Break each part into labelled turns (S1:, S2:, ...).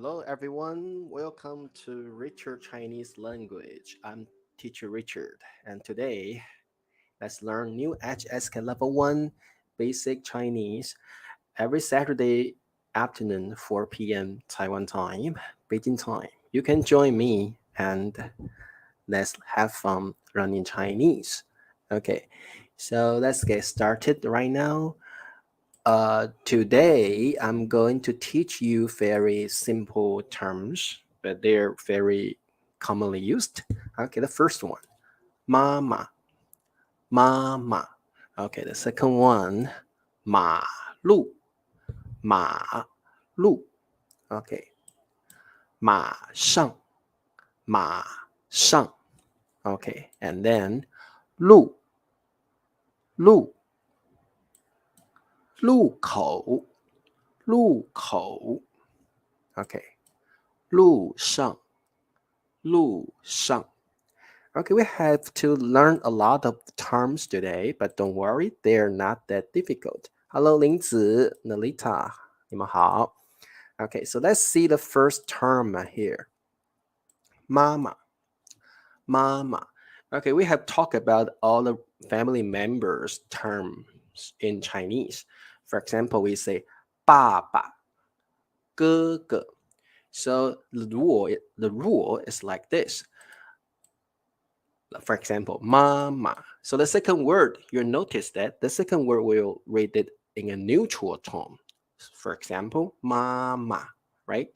S1: Hello everyone, welcome to Richard Chinese language. I'm teacher Richard, and today let's learn new HSK level 1 basic Chinese every Saturday afternoon 4 p.m. Taiwan time, Beijing time. You can join me and let's have fun learning Chinese. Okay, so let's get started right now. Today, I'm going to teach you very simple terms, but they're very commonly used. Okay, the first one, mama, mama. Okay, the second one, malu, malu. Okay, 马上, Okay, and then 路口 Okay, 路上 Okay, we have to learn a lot of terms today, but don't worry, they're not that difficult. Hello, 林子 Nalita, 你们好. Okay, so let's see the first term here. Mama. Okay, we have talked about all the family members terms in Chinese. For example, we say 爸爸 哥哥. So the rule is like this. For example, mama. So the second word, you'll notice that the second word will read it in a neutral tone. For example, mama, right?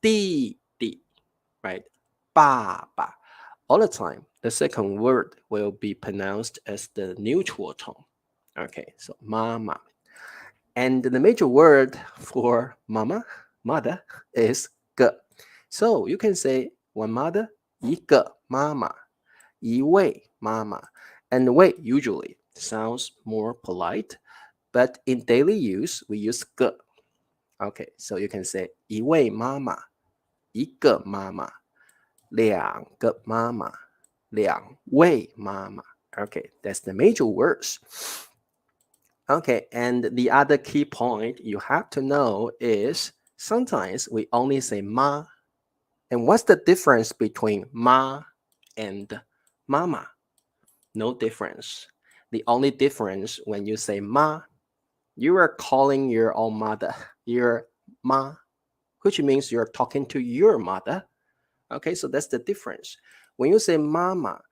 S1: 弟弟, right? 爸爸. All the time, the second word will be pronounced as the neutral tone. Okay, so mama. And the major word for mother, is 个. So you can say one mother, 一个妈妈, 一位妈妈. And 位 usually sounds more polite, but in daily use, we use 个. Okay, so you can say 一位妈妈, 一个妈妈, 两个妈妈, 两位妈妈. Okay, that's the major words. Okay, and the other key point you have to know is sometimes we only say ma. And what's the difference between ma and mama? No difference. The only difference when you say ma, you are calling your own mother your ma, which means you're talking to your mother. Okay, so that's the difference. When you say mama,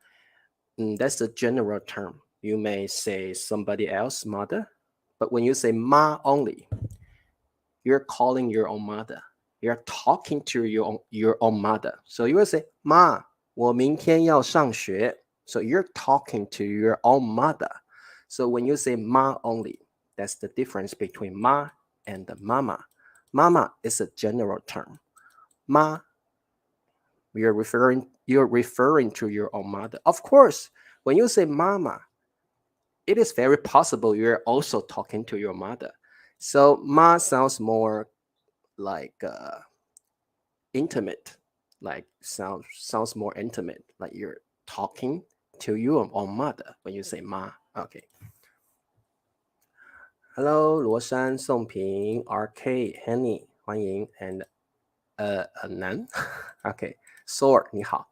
S1: that's the general term. You may say somebody else's mother, but when you say ma only, you're calling your own mother. You're talking to your own mother. So you will say, Ma, 我明天要上学. So you're talking to your own mother. So when you say ma only, that's the difference between ma and the mama. Mama is a general term. Ma, you're referring to your own mother. Of course, when you say mama, it is very possible you're also talking to your mother. So ma sounds more like intimate, like sounds more intimate, like you're talking to your own mother when you say ma. Okay. Hello, 罗山, 宋平, RK, Henny, 欢迎, and Nan. Okay, Sor, 你好.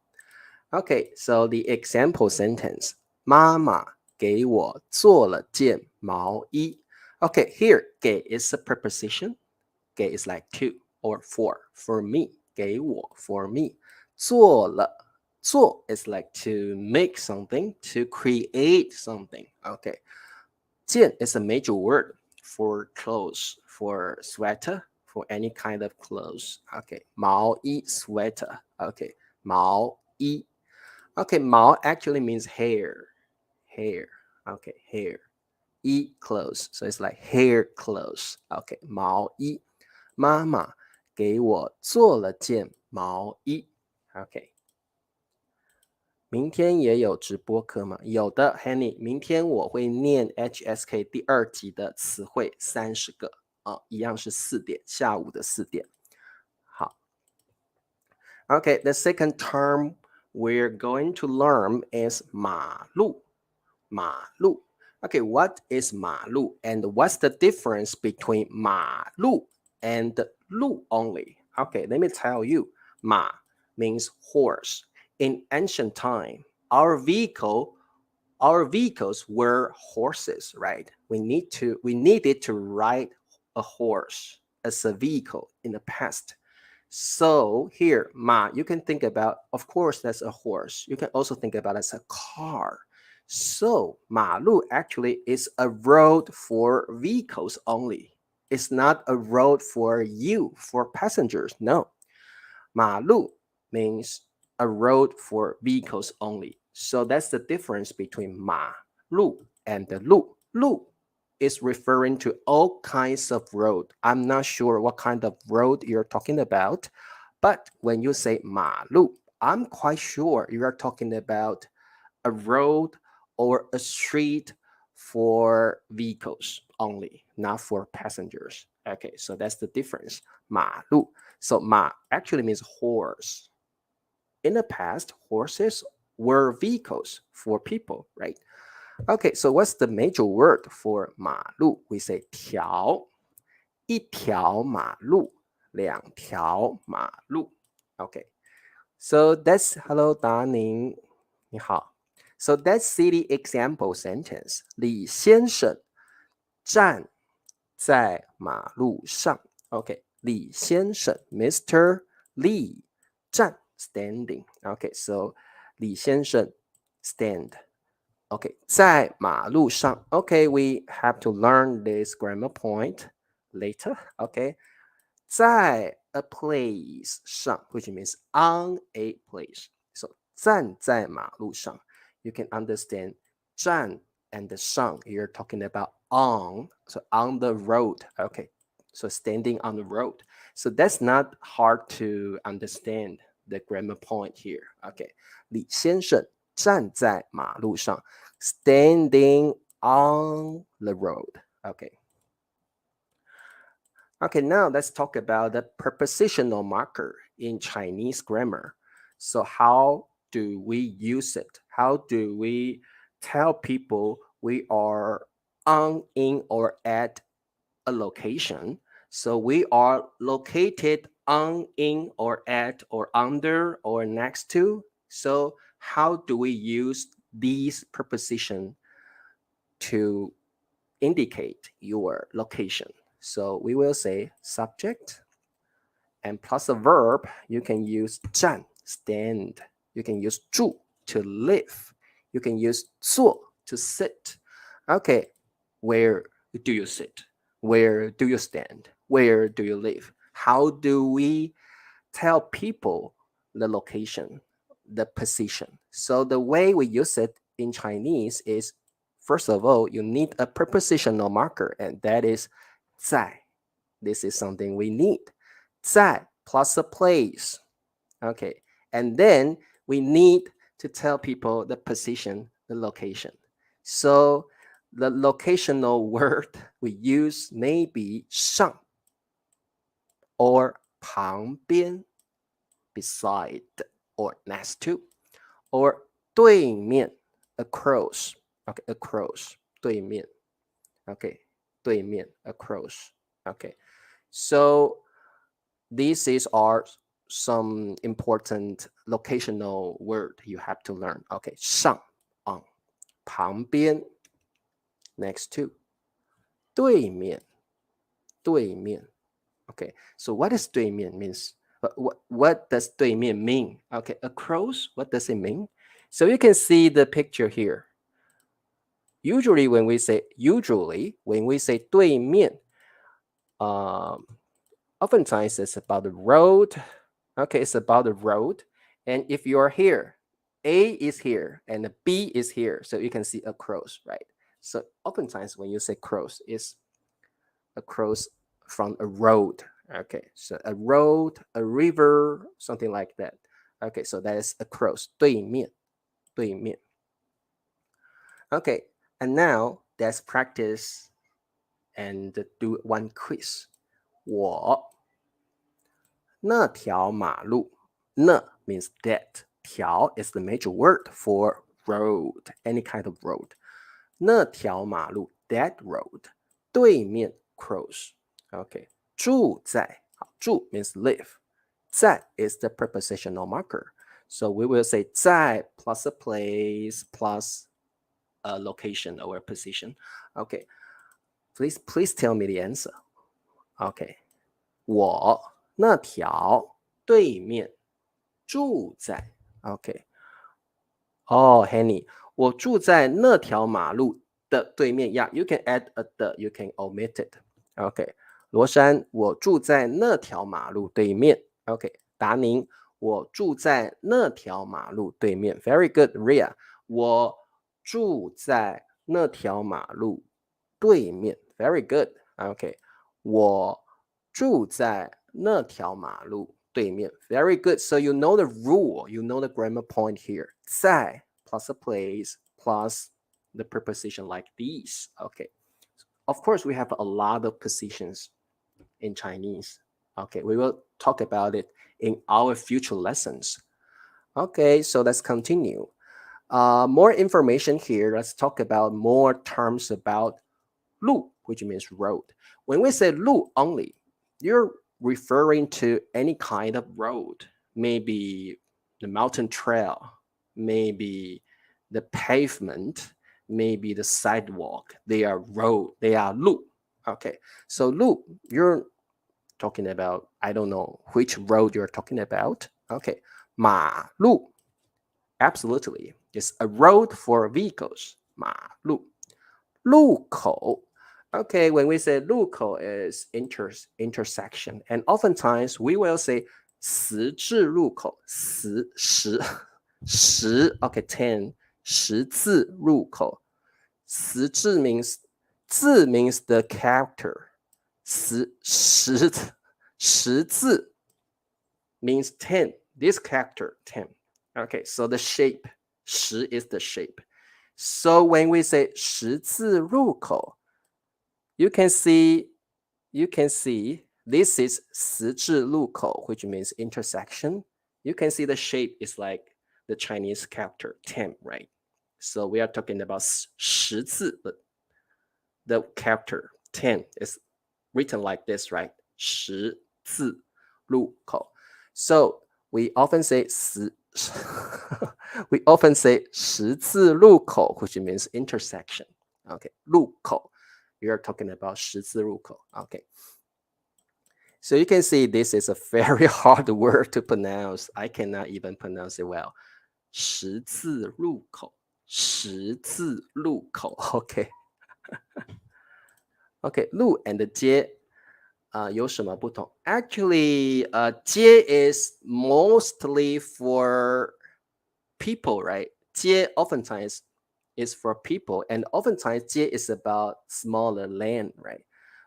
S1: Okay, so the example sentence, 妈妈给我做了件毛衣. Okay, here, 给 is a preposition. 给 is like to or for me. 给我 for me. 做了 做 is like to make something, to create something. Okay. 件 is a major word for clothes, for sweater, for any kind of clothes. Okay. 毛衣 sweater. Okay. 毛衣. Okay, 毛 actually means hair. Okay, hair. 衣 clothes, so it's like hair clothes. Okay, 毛衣. 妈妈给我做了件毛衣. Okay. 明天也有直播课吗？有的 Henny， 明天我会念 HSK 第2集的词汇30个一样是4点，下午的4点。好。Okay, the second term we're going to learn is 马路. Okay, what is 马路 and what's the difference between 马路 and 路 only? Okay, let me tell you. Ma means horse. In ancient time, our vehicles were horses, right? We needed to ride a horse as a vehicle in the past. So here, ma, you can think about, of course, that's a horse. You can also think about it as a car. So, malu actually is a road for vehicles only. It's not a road for you, for passengers. No. Malu means a road for vehicles only. So that's the difference between malu and the lu. Lu is referring to all kinds of road. I'm not sure what kind of road you're talking about, but when you say malu, I'm quite sure you are talking about a road or a street for vehicles only, not for passengers. Okay, so that's the difference. Malu. So ma actually means horse. In the past, horses were vehicles for people, right? Okay, so what's the major word for 马路? We say 条，一条马路，两条马路。Okay, so that's hello 达宁，你好。So that's city example sentence. 李先生站在马路上。Okay, 李先生 Mr. Lee 站 standing. Okay, so 李先生 stand.Okay, 在马路上. Okay, we have to learn this grammar point later. Okay, 在 a place 上, which means on a place. So 站在马路上. You can understand 站 and the 上. You're talking about on, so on the road. Okay, so standing on the road. So that's not hard to understand the grammar point here. Okay, 李先生站在马路上 standing on the road. Okay. Okay, now let's talk about the prepositional marker in Chinese grammar. So how do we use it? How do we tell people we are on, in, or at a location? So we are located on, in, or at, or under, or next to. So how do we use these prepositions to indicate your location? So we will say subject and plus a verb. You can use 站 stand. You can use 住 to live. You can use 坐 to sit. Okay, where do you sit? Where do you stand? Where do you live? How do we tell people the location, the position? So the way we use it in Chinese is, first of all, you need a prepositional marker, and that is 在. This is something we need. 在 plus a place. Okay, and then we need to tell people the position, the location. So the locational word we use may be 上 or 旁边 beside or next to, or 对面 across. Okay, across 对面 okay, 对面 across. Okay, so these are some important locational word you have to learn. Okay, 上 on, 旁边 next to, 对面 Okay, so what does 对面 means? What does 对面 mean? Okay, across, what does it mean? So you can see the picture here. Usually when we say 对面, oftentimes it's about the road. Okay, it's about the road. And if you're here, A is here and B is here. So you can see across, right? So oftentimes when you say cross, it's across from a road. Okay, so a road, a river, something like that. Okay, so that is across. 对面 Okay, and now let's practice and do one quiz. 我那条马路 那 means that. 条 is the major word for road, any kind of road. 那条马路 that road. 对面 cross. Okay, 住在 住 means live. 在 is the prepositional marker. So we will say 在 plus a place plus a location or a position. Okay. Please tell me the answer. Okay. 我那条对面住在 OK. Oh, Henny, 我住在那条马路的对面 Yeah, you can add a the, you can omit it. Okay. 罗珊，我住在那条马路对面 OK. 达宁，我住在那条马路对面 Very good, Ria. 我住在那条马路对面 Very good. OK. 我住在那条马路对面 Very good. So you know the rule, you know the grammar point here. 在 plus a place plus the preposition like these. Okay. Of course, we have a lot of positions in Chinese. Okay, we will talk about it in our future lessons. Okay, so let's continue. More information here. Let's talk about more terms about 路, which means road. When we say 路 only, you're referring to any kind of road, maybe the mountain trail, maybe the pavement, maybe the sidewalk. They are road, they are 路. Okay, so 路, you're talking about, I don't know which road you're talking about. Okay, 马路, absolutely, it's a road for vehicles. 马路. 路口. Okay, when we say 路口 is intersection, and oftentimes we will say 十字路口. 十 okay, 10, 十字路口. 十字 means 字 means the character. 十字 means 10. This character 10. Okay, so the shape 十 is the shape. So when we say 十字路口, you can see this is 十字路口, which means intersection. You can see the shape is like the Chinese character 10, right? So we are talking about 十字, but the character 10 is written like this, right? 十字路口. So we often say 十字路口, which means intersection. Okay, 路口. We are talking about 十字路口. Okay. So you can see this is a very hard word to pronounce. I cannot even pronounce it well. 十字路口. 十字路口. Okay. Okay, 路 and 街有什么不同? Actually, 街 is mostly for people, right? 街 oftentimes is for people, and oftentimes 街 is about smaller land, right?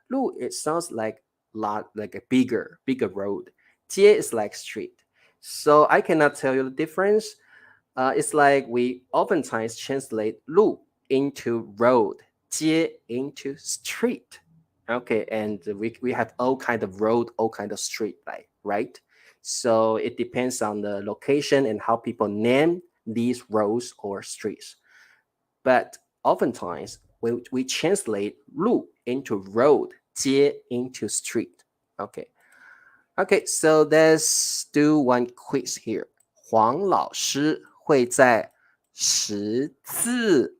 S1: 路 it sounds like a bigger road. 街 is like street. So I cannot tell you the difference. It's like we oftentimes translate 路 into road, 街 into street. Okay, and we have all kind of road, all kind of street, right? So it depends on the location and how people name these roads or streets. But oftentimes when we translate 路 into road, 街 into street. Okay, so let's do one quiz here. 黄老师会在十字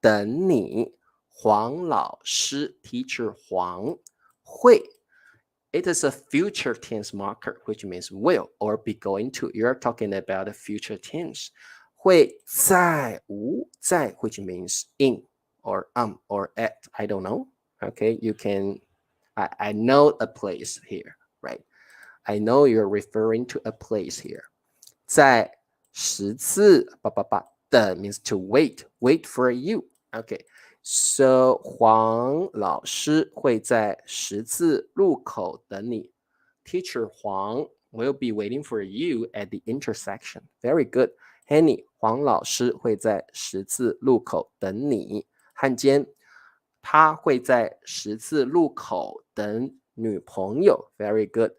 S1: 等你。黄老师 teacher 黄会 it is a future tense marker, which means will or be going to. You're talking about a future tense. 会在无在 which means in or or at, I don't know. Okay, you can I know a place here, right? I know you're referring to a place here. 在十字等 means to wait for you. Okay, so 黄老师会在十字路口等你。Teacher 黄 will be waiting for you at the intersection. Very good. Henny, 黄老师会在十字路口等你。汉奸，他会在十字路口等女朋友。Very good.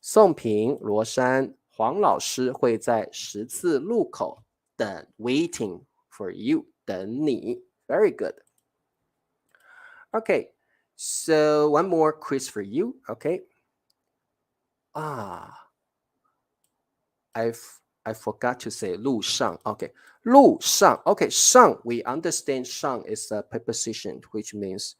S1: 宋平、罗珊，黄老师会在十字路口等 waiting for you 等你。Very good. Okay, so one more quiz for you. Okay. I forgot to say 路上. Okay, 路上. Okay, 上 we understand 上 is a preposition which means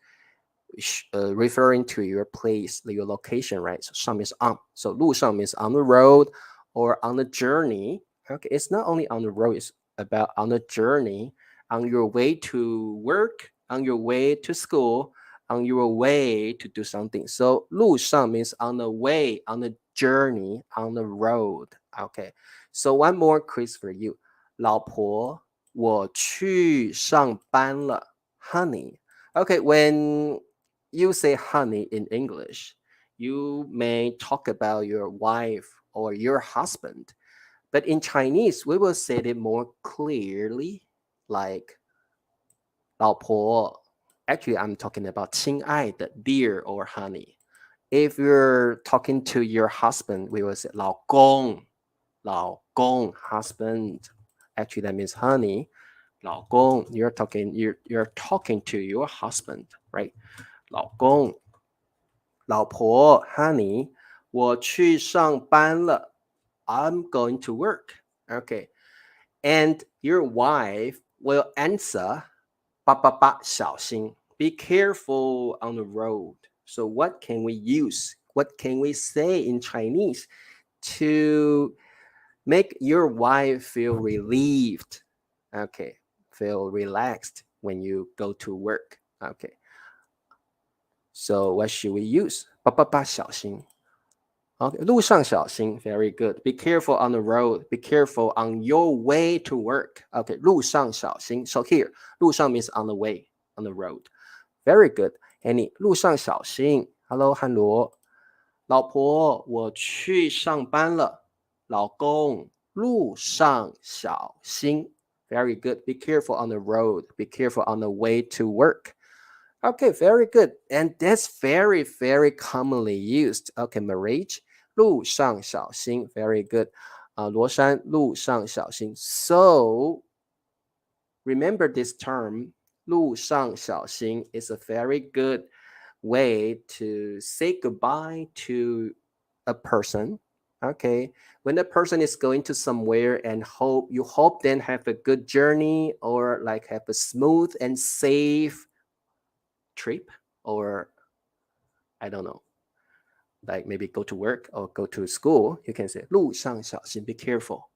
S1: referring to your place, your location, right? So 上 means on. So 路上 means on the road or on the journey. Okay, it's not only on the road, it's about on the journey, on your way to work, on your way to school, on your way to do something. So 路上 means on the way, on the journey, on the road. Okay, so one more quiz for you. 老婆，我去上班了 honey. Okay, when you say honey in English, you may talk about your wife or your husband. But in Chinese, we will say it more clearly, like 老婆. Actually, I'm talking about 亲爱的 dear or honey. If you're talking to your husband, we will say 老公husband. Actually, that means honey. 老公, you're talking to your husband, right? 老公, 老婆 honey, 我去上班了 I'm going to work. Okay. And your wife will answer 爸爸爸小心 be careful on the road. So what can we use? What can we say in Chinese to make your wife feel relieved? Okay. Feel relaxed when you go to work. Okay. So what should we use? 爸爸爸小心. Okay, 路上小心, very good. Be careful on the road. Be careful on your way to work. Okay, 路上小心. So here, 路上 means on the way, on the road. Very good. Annie, 路上小心. Hello, 汉罗. 老婆，我去上班了。老公，路上小心. Very good. Be careful on the road. Be careful on the way to work. Okay, very good. And that's very, very commonly used. Okay, Marriage, 路上小心. Very good. 罗山，路上小心. So, remember this term, 路上小心 is a very good way to say goodbye to a person. Okay, when the person is going to somewhere and you hope then have a good journey or like have a smooth and safe trip, or I don't know, like maybe go to work or go to school, you can say 路上小心, be careful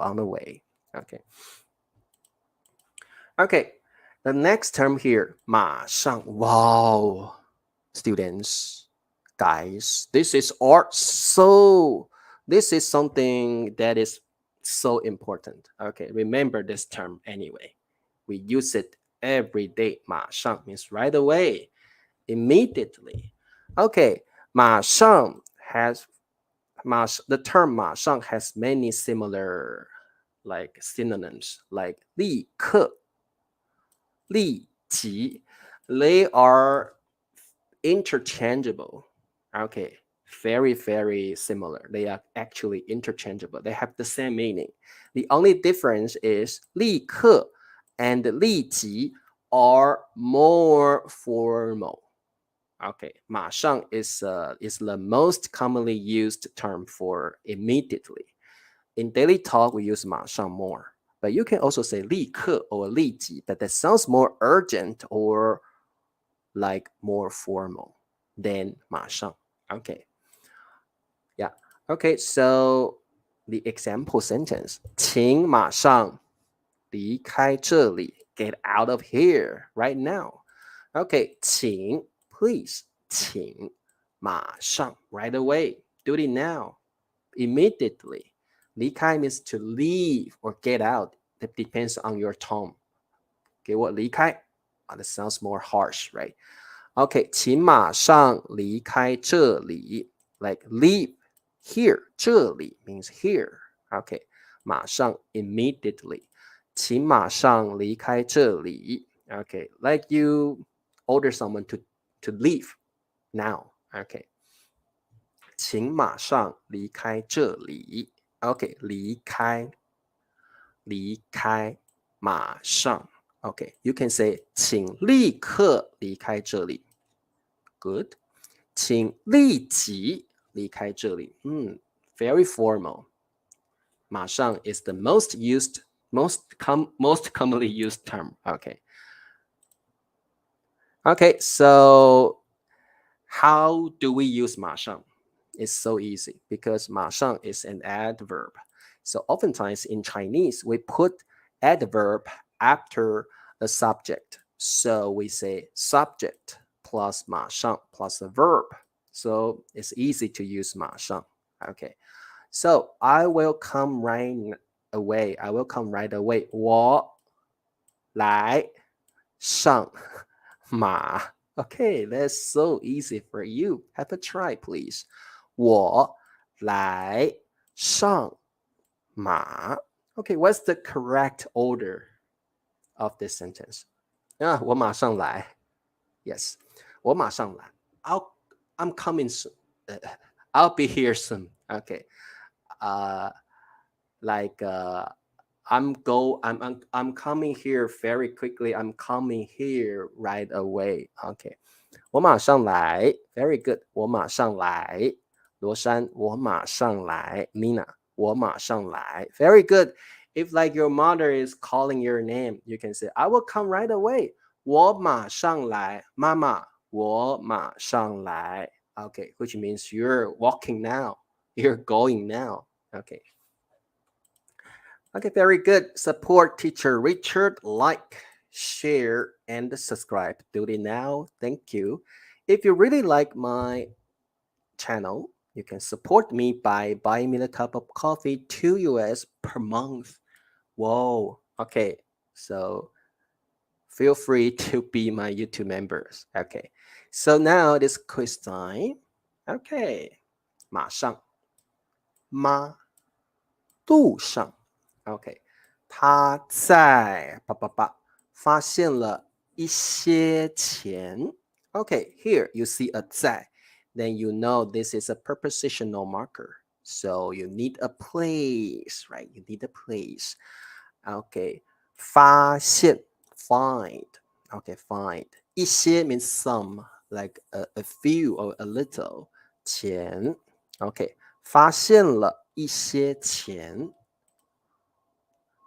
S1: on the way. Okay, the next term here, 马上. Wow, students, guys, this is something that is so important. Okay, remember this term anyway. We use it every day. 马上 means right away, immediately. Okay, 马上 the term 马上 has many similar like synonyms like 立刻, 立即. They are interchangeable. Okay, very, very similar. They are actually interchangeable. They have the same meaning. The only difference is 立刻 and 立即 are more formal. Okay, 马上 is the most commonly used term for immediately. In daily talk, we use 马上 more. But you can also say 立刻 or 立即, but that sounds more urgent or like more formal than 马上. Okay. Yeah. Okay, so the example sentence. 请马上离开这里. Get out of here right now. Okay, 请 please. 请马上 right away. Do it now. Immediately. 离开 means to leave or get out. That depends on your tone. 给我离开. That sounds more harsh, right? Okay, 请马上离开这里. Like leave here. 这里 means here. Okay, 马上 immediately. 请马上离开这里. Okay, like you order someone to leave now. Okay, 请马上离开这里. Okay, 离开马上. Okay, you can say 请立刻离开这里. Good. 请立即离开这里. Very formal. 马上 is the most commonly used term. Okay, so how do we use 马上? It's so easy because 马上 is an adverb. So oftentimes in Chinese, we put adverb after the subject. So we say subject plus 马上 plus a verb. So it's easy to use 马上. Okay, so I will come right away. 我来上马. Okay, that's so easy for you. Have a try, please. 我来上马. Okay, what's the correct order of this sentence? 我马上来. Yes, 我马上来. I'm coming soon. I'll be here soon. Okay. I'm coming here very quickly. I'm coming here right away. Okay. 我马上来. Very good. 我马上来. 罗珊, 我马上来. Nina, 我马上来. Very good. If like your mother is calling your name, you can say, I will come right away. 我马上来. Mama, 我马上来. Okay, which means you're walking now. You're going now. Okay. Okay, very good. Support teacher Richard. Like, share, and subscribe. Do it now. Thank you. If you really like my channel, you can support me by buying me a cup of coffee, $2 per month. Whoa. Okay, so feel free to be my YouTube members. Okay, so now it is quiz time. Okay, 马上, 马路上. Okay, 他在发现了一些钱. Okay, here you see a 在, then you know this is a prepositional marker. So you need a place, right? You need a place. Okay, 发现, find. Okay, find. 一些 means some, like a few or a little. 钱. Okay, 发现了一些钱.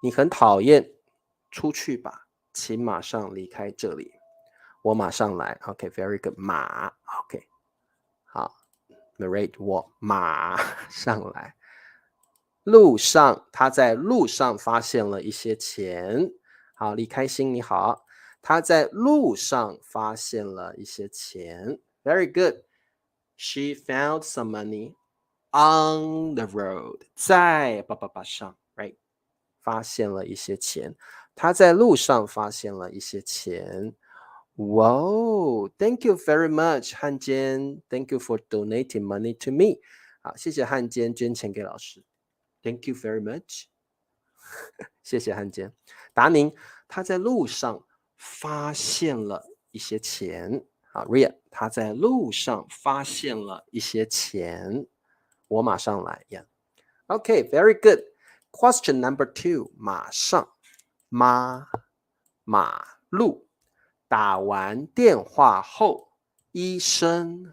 S1: 你很讨厌，出去吧，请马上离开这里。我马上来。Okay, very good. 马。Okay, 好 narrate 我马上来。路上，他在路上发现了一些钱。好，李开心你好，他在路上发现了一些钱。Very good. She found some money on the road. 在上 right? 发现了一些钱，他在路上发现了一些钱。Wow, thank you very much, 汉奸 Thank you for donating money to me. 好，谢谢汉奸捐钱给老师。Thank you very much. 谢谢汉奸。达宁，他在路上发现了一些钱。好 Ria, 他在路上发现了一些钱。我马上来 Yeah. Okay, very good. Question number 2, 马上，马路，打完电话后，医生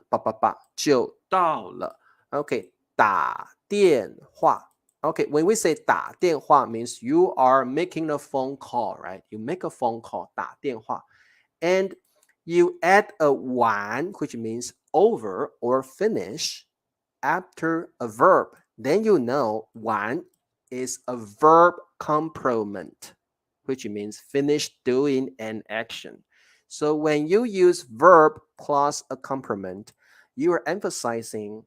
S1: 就到了。Okay, 打电话。Okay, when we say 打电话 means you are making a phone call, right? You make a phone call, 打电话。And you add a 完 which means over or finish after a verb. Then you know 完 is a verb complement, which means finish doing an action. So when you use verb plus a complement, you are emphasizing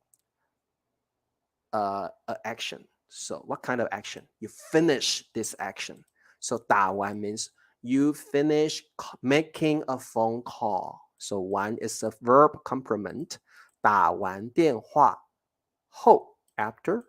S1: an action. So what kind of action? You finish this action. So 打完 means you finish making a phone call. So 完 is a verb complement. 打完电话后 after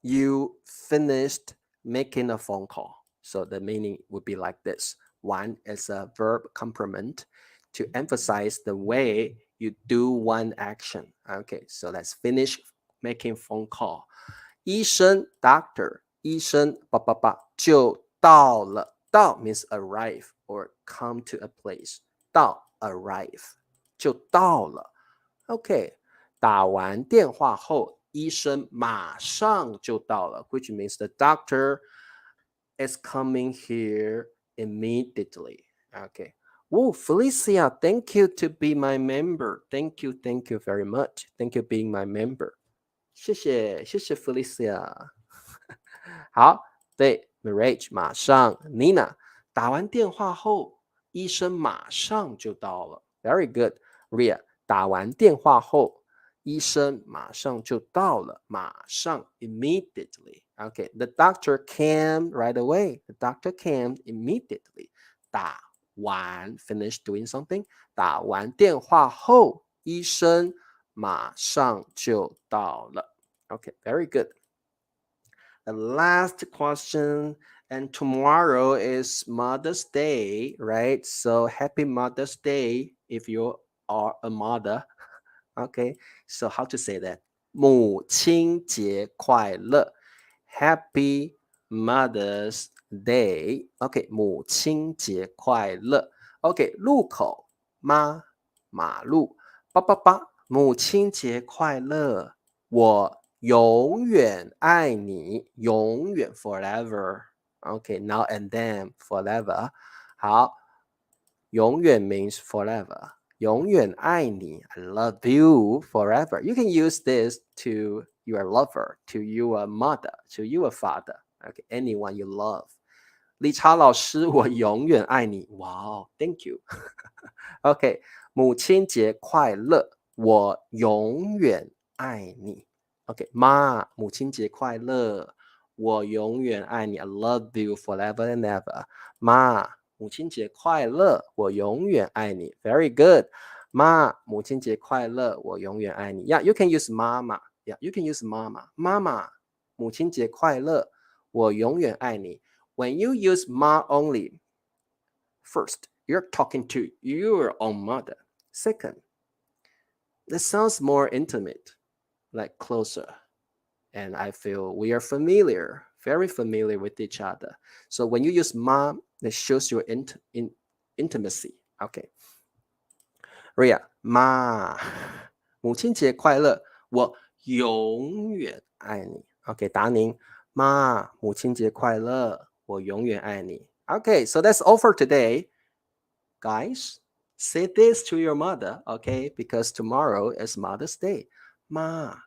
S1: you finished making a phone call. So the meaning would be like this. 完 is a verb complement to emphasize the way you do one action. Okay, so let's finish making phone call. 医生 doctor, 医生就到了。到 means arrive or come to a place. 到 arrive 就到了。Okay, 打完电话后，医生马上就到了 which means the doctor is coming here immediately. Okay. Oh, Felicia, thank you to be my member. Thank you very much. Thank you being my member. 谢谢 Felicia. 好，对 Mirage 马上 Nina 打完电话后医生马上就到了 Very good. Ria 打完电话后医生马上就到了马上 immediately. Okay, the doctor came right away. The doctor came immediately. 打完 finish doing something. 打完电话后医生马上就到了 Okay, very good. The last question, and tomorrow is Mother's Day, right? So happy Mother's Day if you are a mother. Okay, so how to say that? 母亲节快乐 Happy Mother's Day. Okay, 母亲节快乐 Okay, 路口妈马路888母亲节快乐我永远爱你永远 forever Okay, now and then forever 好永远 means forever 永远爱你 I love you forever You can use this to your lover, to your mother, to your father Okay, anyone you love 理查老师我永远爱你 Wow, thank you OK, 母亲节快乐我永远爱你 OK, 妈母亲节快乐我永远爱你 I love you forever and ever 妈母亲节快乐我永远爱你 Very good 妈母亲节快乐我永远爱你 Yeah, you can use mama Yeah, you can use mama 妈妈母亲节快乐我永远爱你 When you use ma only First, you're talking to your own mother. Second, this sounds more intimate, like closer. And I feel we are familiar, very familiar with each other. So when you use mom, it shows your intimacy. Okay. Ria, 妈，母亲节快乐，我永远爱你。Okay, 达宁，妈，母亲节快乐，我永远爱你。Okay, so that's all for today. Guys, say this to your mother, okay? Because tomorrow is Mother's Day. 妈，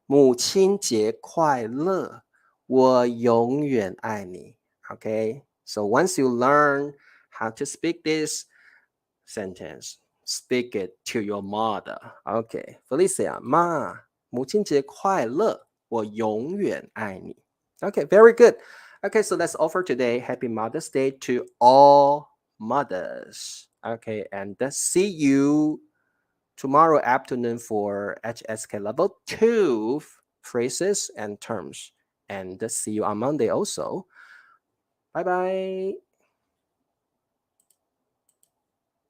S1: 母亲节快乐，我永远爱你。Okay? So once you learn how to speak this sentence, speak it to your mother. Okay. Felicia, 妈，母亲节快乐，我永远爱你。Okay, very good. Okay, so that's all for today. Happy Mother's Day to all mothers. Okay, and see you tomorrow afternoon for HSK level 2 phrases and terms. And see you on Monday also. Bye-bye.